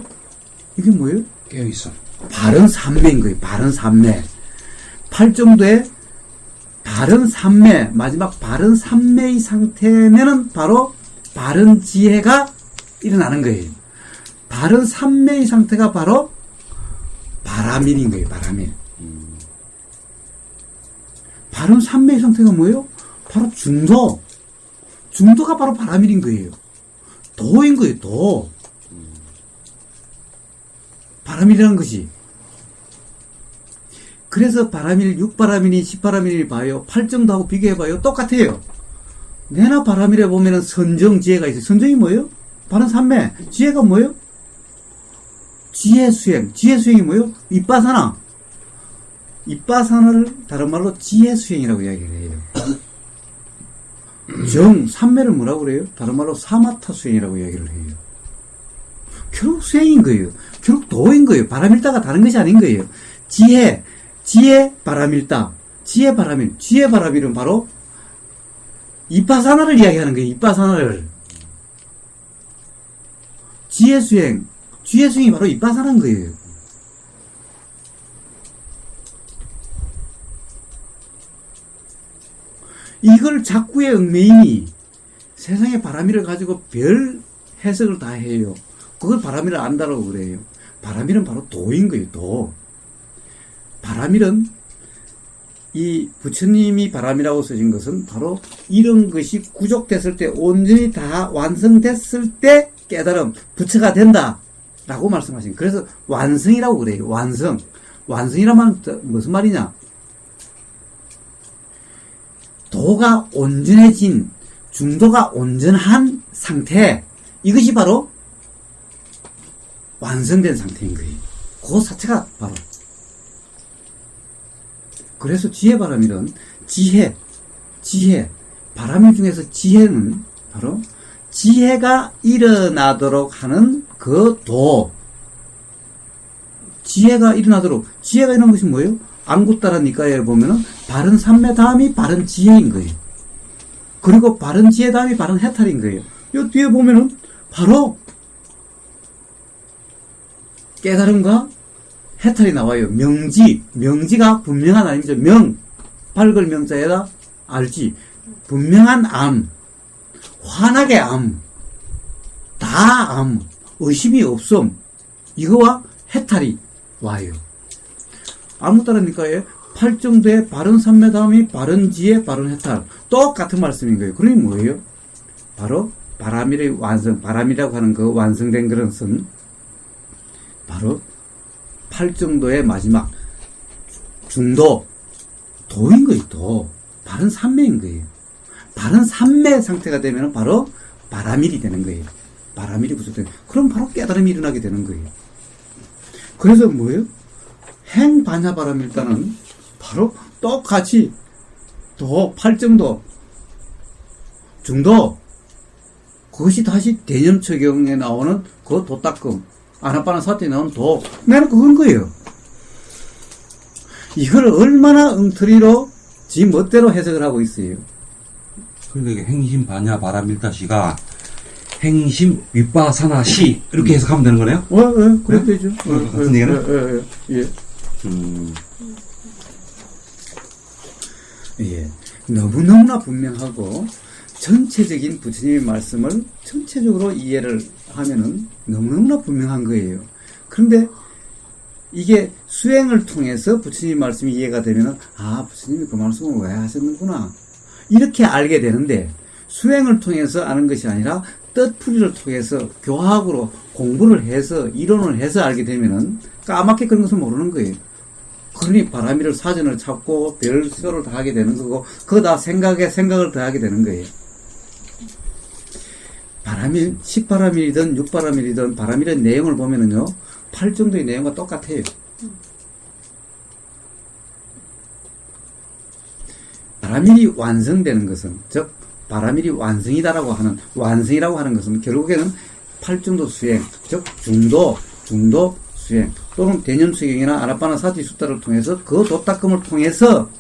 깨어있어. 바른 삼매인 거예요. 바른 삼매. 8정도의 바른 삼매, 마지막 바른 삼매의 상태면은 바로 바른 지혜가 일어나는 거예요. 바른 삼매의 상태가 바로 바라밀인 거예요. 바라밀. 바른 삼매의 상태가 뭐예요? 바로 중도. 중도가 바로 바라밀인 거예요. 도인 거예요. 도. 바라밀이라는 것이. 그래서 바라밀, 6바라밀이 10바라밀이 봐요. 8정도하고 비교해봐요. 똑같아요. 내나 바라밀에 보면은 선정, 지혜가 있어요. 선정이 뭐예요? 바른 삼매. 지혜가 뭐예요? 지혜 수행. 지혜 수행이 뭐예요? 윗바사나. 윗바사나를 다른 말로 지혜 수행이라고 이야기를 해요. 삼매를 뭐라고 그래요? 다른 말로 사마타 수행이라고 이야기를 해요. 결국 수행인 거예요. 결국 도인 거예요. 바람일다가 다른 것이 아닌 거예요. 지혜 바람일다. 지혜 바람일은 바로 이빠사나를 이야기하는 거예요. 이빠사나를. 지혜 수행이 바로 이빠사나인 거예요. 이걸 자꾸의 얽매임이 세상의 바람일을 가지고 별 해석을 다 해요. 그걸 바람일을 안다라고 그래요. 바람일은 바로 도인 거예요. 도. 바람일은 이 부처님이 바람이라고 쓰신 것은 바로 이런 것이 구족됐을 때, 온전히 다 완성됐을 때 깨달음, 부처가 된다 라고 말씀하신 거예요. 그래서 완성이라고 그래요. 완성이라면 무슨 말이냐? 도가 온전해진, 중도가 온전한 상태, 이것이 바로 완성된 상태인 거예요. 그 자체가 바로. 그래서 지혜바람일은 지혜, 바람일 중에서 지혜는 바로 지혜가 일어나도록 하는 그 도. 지혜가 일어나는 것이 뭐예요? 안구따라 니까에 보면은 바른 삼매 다음이 바른 지혜인 거예요. 그리고 바른 지혜 다음이 바른 해탈인 거예요. 요 뒤에 보면은 바로 깨달음과 해탈이 나와요. 명지가 분명한 암이죠. 밝을 명자에다 알지. 분명한 암, 환하게 암, 다 암, 의심이 없음. 이거와 해탈이 와요. 아무 따르니까에 8정도의 바른 삼매 다음이 바른 지혜, 바른 해탈. 똑같은 말씀인 거예요. 그러니 뭐예요? 바로 바람일의 완성, 바람이라고 하는 그 완성된 것은 바로 8정도의 마지막 중도, 도인 거예요. 도. 바른 삼매인 거예요. 바른 삼매 상태가 되면 바로 바람일이 되는 거예요. 바람일이 구속되는. 그럼 바로 깨달음이 일어나게 되는 거예요. 그래서 뭐예요? 행반야바람일단은 바로 똑같이 도, 8정도, 중도, 그것이 다시 대념처경에 나오는 그 도닦음, 아나빠나 사태에 나오는 도, 나는 그건 거예요. 이걸 얼마나 엉터리로 지 멋대로 해석을 하고 있어요. 그러니까 행심 반야 바람일다시가 행심 윗바사나시 이렇게 해석하면 되는 거네요? 그래도 되죠. 같은 얘기는? 예. 예. 너무너무나 분명하고 전체적인 부처님의 말씀을 전체적으로 이해를 하면은 너무너무나 분명한 거예요. 그런데 이게 수행을 통해서 부처님 말씀이 이해가 되면은, 아, 부처님이 그 말씀을 왜 하셨는구나. 이렇게 알게 되는데, 수행을 통해서 아는 것이 아니라 뜻풀이를 통해서 교학으로 공부를 해서, 이론을 해서 알게 되면은 까맣게 그런 것을 모르는 거예요. 그러니 바람일을 사전을 찾고 별수를 다 하게 되는 거고, 그거 다 생각을 더 하게 되는 거예요. 바람일, 10바람일이든 6바람일이든 바람일의 내용을 보면은요, 8정도의 내용과 똑같아요. 바람일이 완성되는 것은, 즉 바람일이 완성이라고 하는 것은 결국에는 8정도 수행, 즉 중도 수행, 또는 대념수행이나 아나빠나 사티 수타를 통해서 그 도닦음을 통해서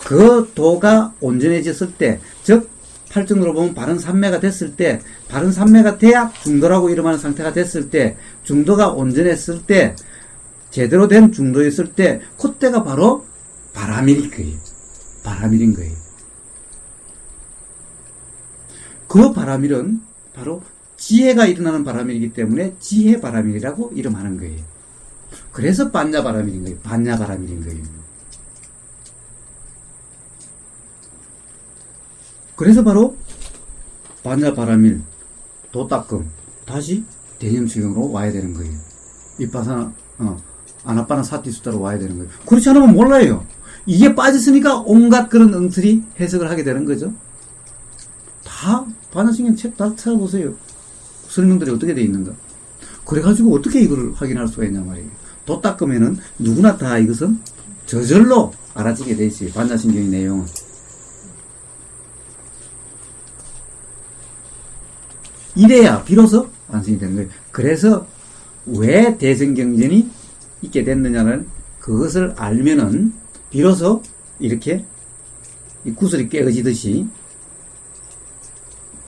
그 도가 온전해졌을 때, 즉 8정도로 보면 바른 삼매가 됐을 때, 바른 삼매가 돼야 중도라고 이름하는 상태가 됐을 때, 중도가 온전했을 때, 제대로 된 중도였을 때, 그때가 바로 바람일일 거예요. 바람일인 거예요. 그 바람일은 바로 지혜가 일어나는 바람일이기 때문에 지혜 바람일이라고 이름하는 거예요. 그래서 반야 바람일인 거예요. 반야 바람일인 거예요. 그래서 바로 반야 바람일, 도닦음, 다시 대념수경으로 와야 되는 거예요. 윗바사나, 아나빠나 사티수타로 와야 되는 거예요. 그렇지 않으면 몰라요. 이게 빠졌으니까 온갖 그런 엉터리 해석을 하게 되는 거죠. 다 반야신경 책 다 찾아보세요. 설명들이 어떻게 돼 있는가. 그래가지고 어떻게 이걸 확인할 수가 있냐 말이에요. 도닦으면은 누구나 다 이것은 저절로 알아지게 돼 있어요. 반야신경의 내용은. 이래야 비로소 완성이 되는 거예요. 그래서 왜 대성경전이 있게 됐느냐는 그것을 알면은 비로소 이렇게 이 구슬이 깨어지듯이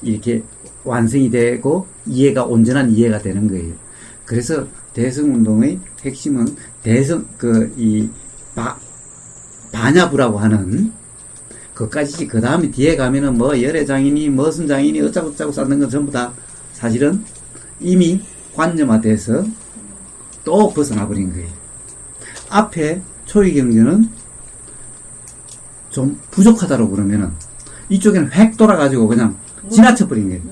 이렇게 완성이 되고 이해가 온전한 이해가 되는 거예요. 그래서 대성운동의 핵심은 반야부라고 하는 그까지지. 그 다음에 뒤에 가면은 뭐 열애장이니 무슨 장이니 어쩌고저쩌고 쌓는 건 전부 다 사실은 이미 관념화돼서 또 벗어나 버린 거예요. 앞에 초기경전은 좀 부족하다고 그러면은 이쪽에는 획 돌아가지고 그냥 지나쳐 버린 거예요.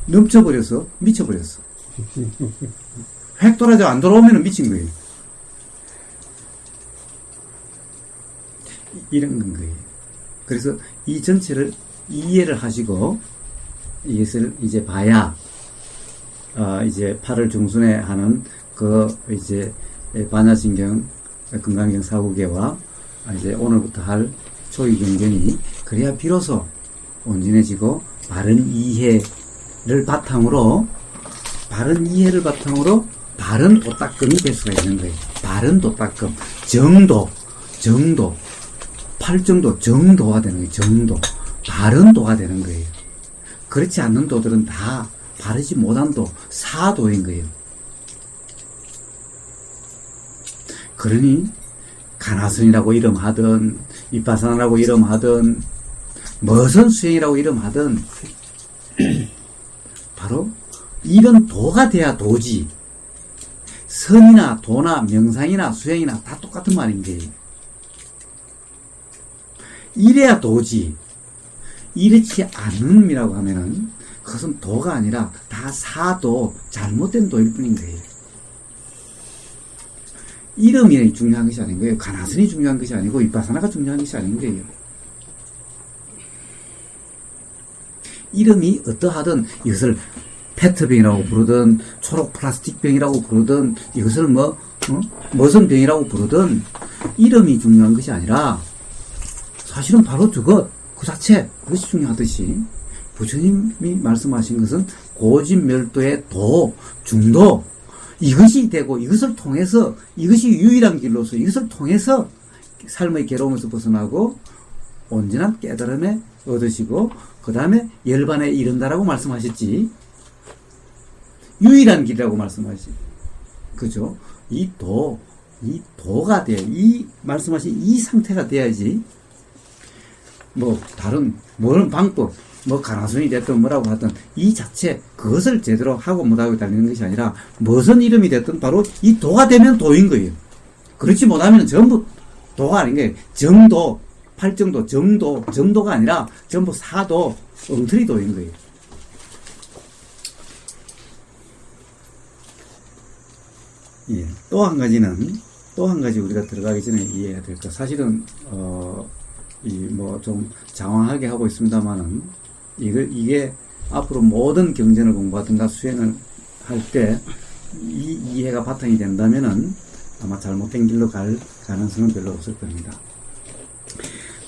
넘쳐버려서 미쳐버렸어. 획 돌아져 안 돌아오면 미친 거예요. 이런 건 거예요. 그래서 이 전체를 이해를 하시고 이것을 이제 봐야 이제 8월 중순에 하는 이제 반야신경 건강경 사구계와 이제 오늘부터 할 초기경전이 그래야 비로소 온전해지고 바른 이해를 바탕으로 바른 도닦음이 될 수가 있는 거예요. 바른 도닦음, 정도, 팔정도, 정도가 되는 거예요. 정도, 바른 도가 되는 거예요. 그렇지 않는 도들은 다 바르지 못한 도, 사도인 거예요. 그러니 가나선이라고 이름하든 위파사나라고 이름하든 무슨 수행이라고 이름하든 바로 이런 도가 돼야 도지. 선이나 도나 명상이나 수행이나 다 똑같은 말인 거예요. 이래야 도지. 이렇지 않음이라고 하면은 그것은 도가 아니라 다 사도, 잘못된 도일 뿐인 거예요. 이름이 중요한 것이 아닌 거예요. 가나선이 중요한 것이 아니고 위파사나가 중요한 것이 아닌 거예요. 이름이 어떠하든 이것을 페트병이라고 부르든 초록 플라스틱 병이라고 부르든 이것을 무슨 병이라고 부르든 이름이 중요한 것이 아니라 사실은 바로 그 자체, 그것이 중요하듯이 부처님이 말씀하신 것은 고진멸도의 도, 중도, 이것이 되고 이것을 통해서 이것이 유일한 길로서 이것을 통해서 삶의 괴로움에서 벗어나고 온전한 깨달음에 얻으시고 그 다음에 열반에 이른다라고 말씀하셨지. 유일한 길이라고 말씀하시지. 그죠? 이 도가 돼야, 말씀하신 이 상태가 돼야지, 모든 방법, 가나순이 됐든 뭐라고 하든, 이 자체, 그것을 제대로 하고 못하고 달리는 것이 아니라, 무슨 이름이 됐든 바로 이 도가 되면 도인 거예요. 그렇지 못하면 전부 도가 아닌 거예요. 정도, 팔정도, 정도가 아니라 전부 사도, 엉터리 도인 거예요. 예. 또 한 가지 우리가 들어가기 전에 이해해야 될 것. 사실은, 좀 장황하게 하고 있습니다만은, 이게 앞으로 모든 경전을 공부하든가 수행을 할 때, 이 이해가 바탕이 된다면은 아마 잘못된 길로 갈 가능성은 별로 없을 겁니다.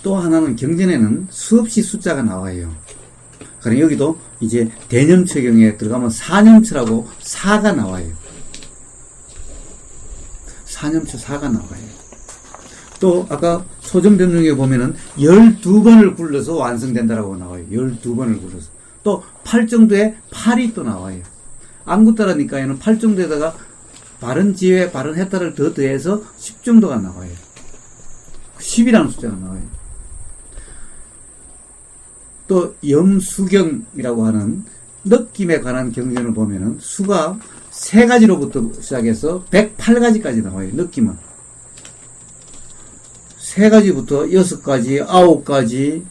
또 하나는 경전에는 수없이 숫자가 나와요. 그러니까 여기도 이제 대념처경에 들어가면 사념처라고 사가 나와요. 사념처 사가 나와요. 또 아까 소전변중에 보면은 12번을 굴러서 완성된다라고 나와요. 12번을 굴러서. 또 8정도에 8이 또 나와요. 안구따라니까에는 8정도에다가 바른 지혜, 바른 해탈을 더 더해서 10정도가 나와요. 10이라는 숫자가 나와요. 또 염수경이라고 하는 느낌에 관한 경전을 보면은 수가 3가지로부터 시작해서 108가지까지 나와요. 느낌은 3가지부터 6가지, 9가지,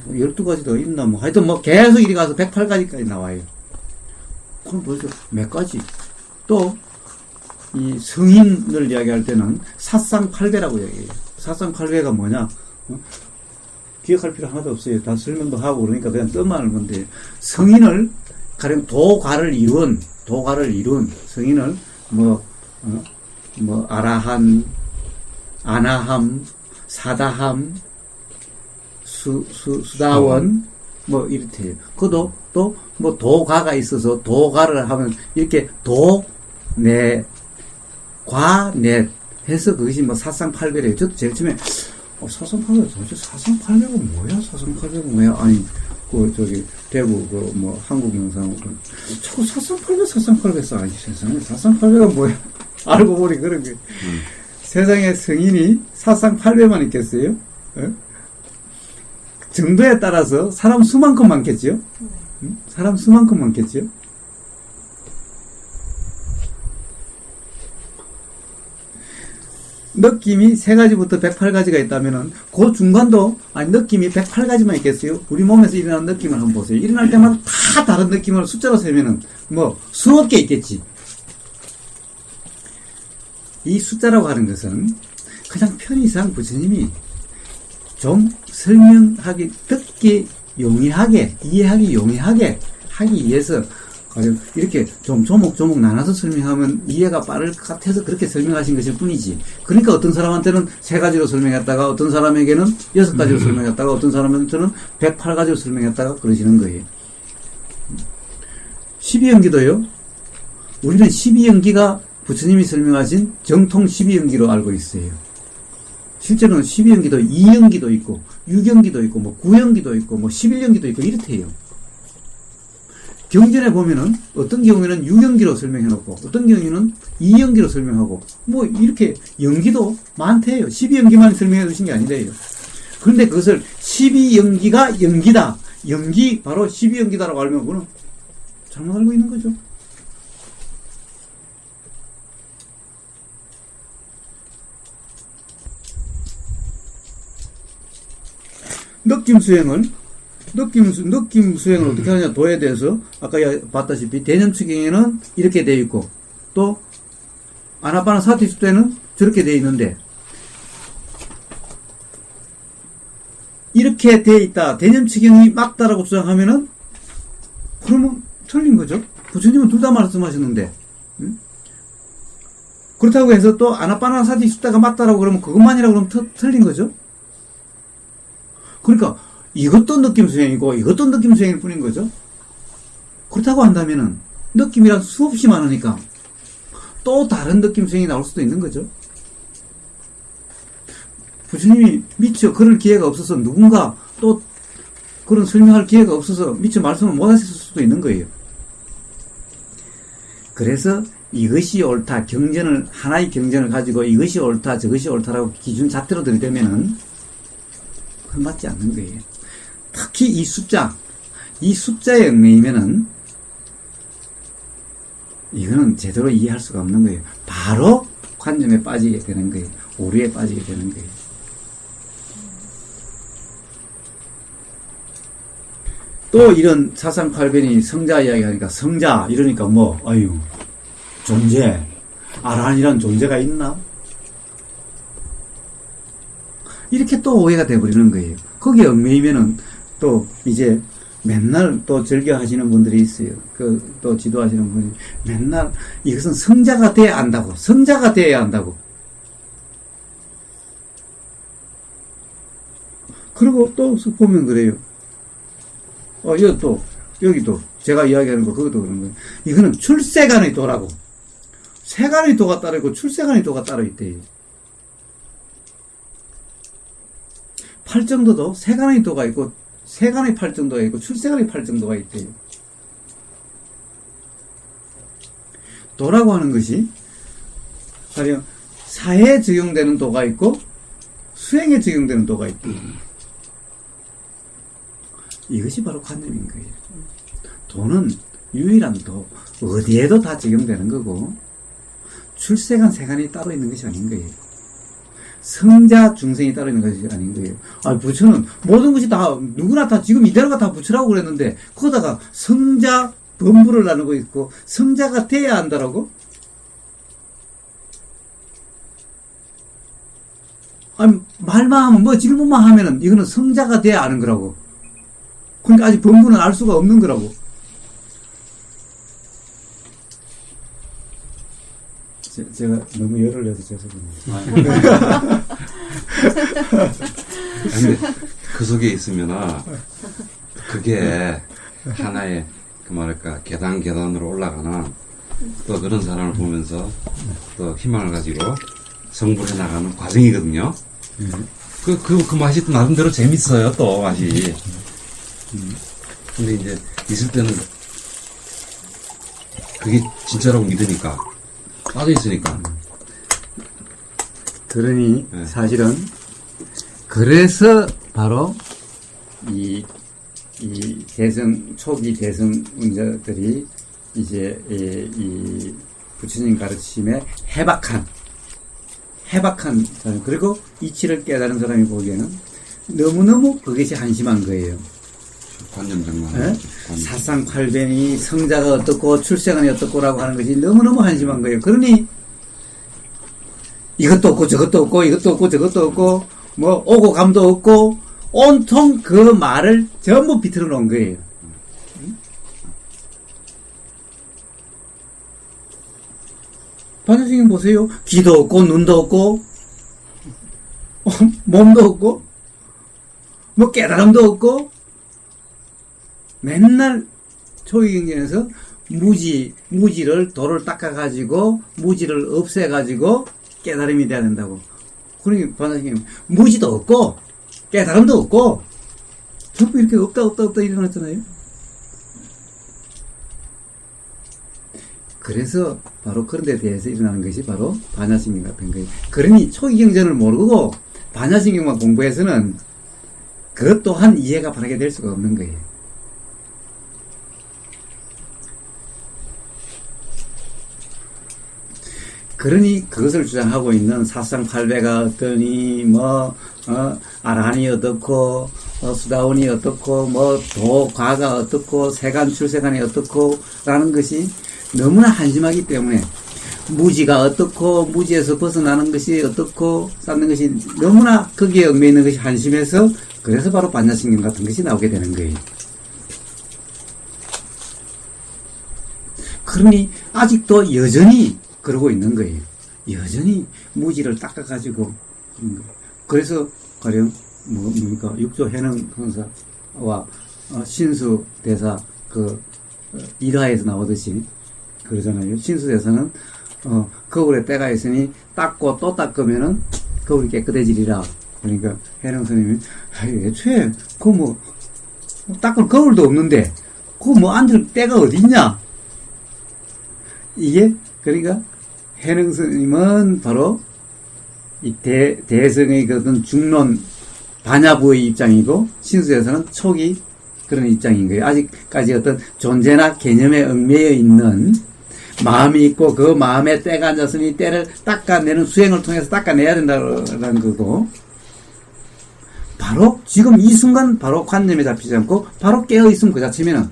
12가지 더 있나 하여튼 계속 이리 가서 108가지까지 나와요. 그럼 벌써 몇 가지. 또 이 성인을 이야기할 때는 사상팔배라고 얘기해요. 사상팔배가 뭐냐? 기억할 필요 하나도 없어요. 다 설명도 하고 그러니까 그냥 뜻만 알면 돼요. 성인을 가령 도가를 이룬 성인을 아라한, 아나함, 사다함, 수다원, 뭐 이렇대요. 그도 또 뭐 도가가 있어서 도가를 하면 이렇게 도넷 과넷 해서 그것이 뭐 사상팔배래요. 저도 제일 처음에 사상팔배 도대체 사상팔배가 뭐야? 사상팔배가 뭐야? 아니 저기 대구 뭐 한국영상 자꾸 사상팔배 써. 아니 세상에 사상팔배가 뭐야? 알고 보니 그런 게 세상에 성인이 사상팔배만 있겠어요? 에? 정도에 따라서 사람 수만큼 많겠죠? 사람 수만큼 많겠죠? 느낌이 3가지부터 108가지가 있다면은 그 중간도 아니 느낌이 108가지만 있겠어요? 우리 몸에서 일어나는 느낌을 한번 보세요. 일어날 때마다 다 다른 느낌을 숫자로 세면은 뭐 수억 개 있겠지. 이 숫자라고 하는 것은 그냥 편의상 부처님이 좀 설명하기 듣기 용이하게 이해하기 용이하게 하기 위해서 이렇게 좀 조목조목 나눠서 설명하면 이해가 빠를 것 같아서 그렇게 설명하신 것일 뿐이지. 그러니까 어떤 사람한테는 3가지로 설명했다가 어떤 사람에게는 6가지로 설명했다가 어떤 사람한테는 108가지로 설명했다가 그러시는 거예요. 12연기도요. 우리는 12연기가 부처님이 설명하신 정통 12연기로 알고 있어요. 실제로는 12연기도 2연기도 있고 6연기도 있고 뭐 9연기도 있고 뭐 11연기도 있고 이렇대요. 경전에 보면은 어떤 경우에는 6연기로 설명해놓고 어떤 경우에는 2연기로 설명하고 뭐 이렇게 연기도 많대요. 12연기만 설명해 주신 게 아니래요. 그런데 그것을 12연기가 연기다. 연기 바로 12연기다라고 알면 그거는 잘못 알고 있는 거죠. 느낌 수행을 어떻게 하냐, 도에 대해서, 아까 봤다시피, 대념추경에는 이렇게 되어 있고, 또, 아나파나사티 때는 저렇게 되어 있는데, 이렇게 되어 있다, 대념추경이 맞다라고 주장하면은, 그러면 틀린 거죠. 부처님은 둘 다 말씀하셨는데, 응? 그렇다고 해서 또, 아나파나사티 숫자가 맞다라고 그러면 그것만이라고 그러면 틀린 거죠. 그러니까 이것도 느낌 수행이고 이것도 느낌 수행일 뿐인 거죠. 그렇다고 한다면은 느낌이란 수없이 많으니까 또 다른 느낌 수행이 나올 수도 있는 거죠. 부처님이 미처 그럴 기회가 없어서 누군가 또 그런 설명할 기회가 없어서 미처 말씀을 못 하셨을 수도 있는 거예요. 그래서 이것이 옳다, 하나의 경전을 가지고 이것이 옳다, 저것이 옳다라고 기준 잣대로 들이대면은 그건 맞지 않는 거예요. 특히 이 숫자에 얽매이면은 이거는 제대로 이해할 수가 없는 거예요. 바로 관념에 빠지게 되는 거예요. 오류에 빠지게 되는 거예요. 또 이런 사상팔변이 성자 이야기 하니까 성자 이러니까 뭐 존재 아라한이란 존재가 있나? 이렇게 또 오해가 돼버리는 거예요. 거기에 얽매이면은 또 이제 맨날 또 즐겨 하시는 분들이 있어요. 또 지도하시는 분이 맨날 이것은 성자가 돼야 안다고. 성자가 돼야 한다고. 그리고 또 보면 그래요. 여기도 제가 이야기하는 거 그것도 그런 거예요. 이거는 출세간의 도라고. 세간의 도가 따로 있고 출세간의 도가 따로 있대요. 팔정도도 세간의 도가 있고 세간의 팔정도가 있고 출세간의 팔정도가 있대요. 도라고 하는 것이 가령 사회에 적용되는 도가 있고 수행에 적용되는 도가 있대요. 이것이 바로 관념인 거예요. 도는 유일한 도, 어디에도 다 적용되는 거고 출세간 세간이 따로 있는 것이 아닌 거예요. 성자 중생이 따로 있는 것이 아닌 거예요. 부처는 모든 것이 다 누구나 다 지금 이대로가 다 부처라고 그랬는데 거기다가 성자 범부를 나누고 있고 성자가 돼야 한다라고? 말만 하면 뭐 질문만 하면은 이거는 성자가 돼야 아는 거라고. 그러니까 아직 범부는 알 수가 없는 거라고. 제가 너무 열을 내서 죄송합니다. 근데 그 속에 있으면 그게 하나의 그 뭐랄까 계단으로 올라가는 또 그런 사람을 보면서 또 희망을 가지고 성불해 나가는 과정이거든요. 그 맛이 또 나름대로 재밌어요, 또 맛이. 근데 이제 있을 때는 그게 진짜라고 믿으니까 빠져 있으니까. 그러니 네. 사실은 그래서 바로 이 초기 대성운자들이 이제 이 부처님 가르침에 해박한 사람, 그리고 이치를 깨달은 사람이 보기에는 너무너무 그것이 한심한 거예요. 관념장만. 네? 사상팔변이 성자가 어떻고 출생은이 어떻고라고 하는 것이 너무너무 한심한 거예요. 그러니 이것도 없고 저것도 없고 이것도 없고 저것도 없고 뭐 오고 감도 없고 온통 그 말을 전부 비틀어 놓은 거예요. 반야스님 보세요. 귀도 없고 눈도 없고 몸도 없고 뭐 깨달음도 없고 맨날 초기경전에서 무지를 돌을 닦아가지고 무지를 없애가지고 깨달음이 돼야 된다고. 그러니 반야스님 무지도 없고 깨달음도 없고 전부 이렇게 없다 일어났잖아요. 그래서 바로 그런 데 대해서 일어나는 것이 바로 반야신경 같은 거예요. 그러니 초기경전을 모르고 반야신경만 공부해서는 그것 또한 이해가 바르게 될 수가 없는 거예요. 그러니 그것을 주장하고 있는 사상팔배가 어떠니 아라한이 어떻고 수다원이 어떻고 도과가 어떻고 세간 출세간이 어떻고 라는 것이 너무나 한심하기 때문에 무지가 어떻고 무지에서 벗어나는 것이 어떻고 쌓는 것이 너무나 거기에 얽매여 있는 것이 한심해서 그래서 바로 반야신경 같은 것이 나오게 되는 거예요. 그러니 아직도 여전히 그러고 있는 거예요. 여전히 무지를 닦아가지고 그래서 가령 뭡니까 육조 해능 형사와 신수 대사 그 일화에서 나오듯이 그러잖아요. 신수 대사는 거울에 때가 있으니 닦고 또 닦으면은 거울이 깨끗해지리라. 그러니까 해능 스님이 애초에 닦을 거울도 없는데 앉을 때가 어디 있냐? 이게 그러니까 해능 스님은 바로 이 대성의 그 어떤 중론 반야부의 입장이고 신수에서는 초기 그런 입장인 거예요. 아직까지 어떤 존재나 개념에 얽매여 있는 마음이 있고 그 마음에 때가 앉았으니 때를 닦아내는 수행을 통해서 닦아내야 된다는 거고 바로 지금 이 순간 바로 관념에 잡히지 않고 바로 깨어있음 그 자체면은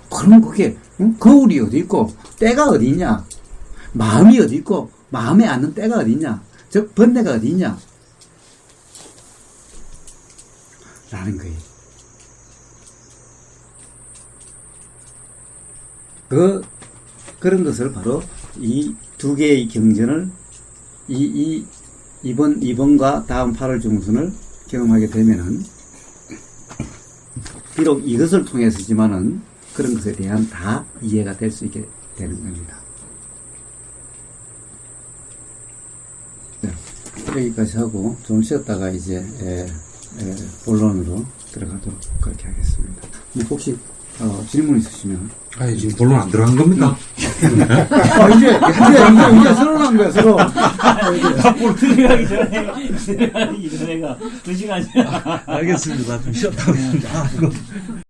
그러면 그게 거울이 어디 있고 때가 어디 있냐? 마음이 어디 있고 마음에 앉는 때가 어디 있냐? 즉 번뇌가 어디 있냐? 라는 거예요. 그런 것을 바로 이 두 개의 경전을 이번과 다음 8월 중순을 경험하게 되면은 비록 이것을 통해서지만은 그런 것에 대한 다 이해가 될 수 있게 되는 겁니다. 네, 여기까지 하고 좀 쉬었다가 이제 본론으로 들어가도록 그렇게 하겠습니다. 혹시 질문 있으시면 지금 본론 안 들어간 겁니까? 이제 서로 한 거야 서로. 들어가기 전에가 2시간이야. 알겠습니다. 좀 쉬었다.